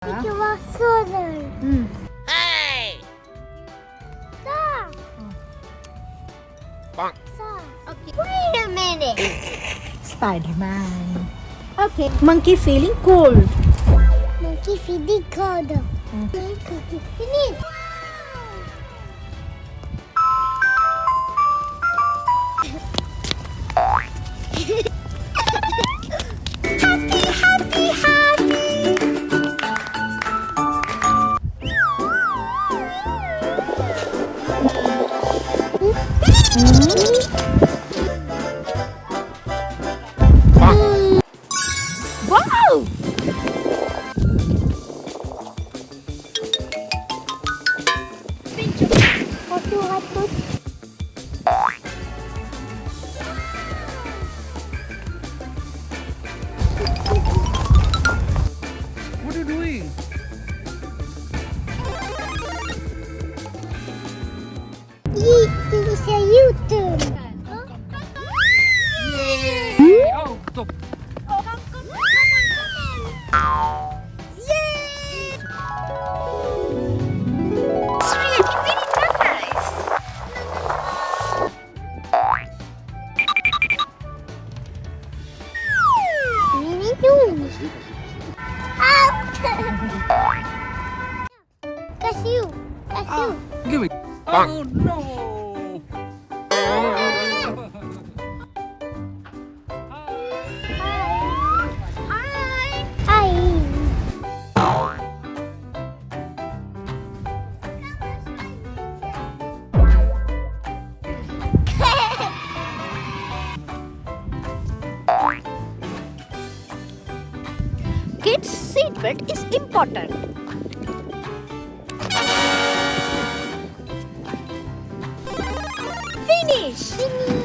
It was solar. Hey! Stop. Bonk. Stop. Okay. Wait a minute. Spider-Man. Okay. Monkey feeling cold. Monkey feeding cold. Cookie. Finish. Wow! Hot. What are you doing? It is a U-turn. Yay! Oh, stop. Cashew. Give me. Oh no! Hi. Kids' seatbelt is important. Finish.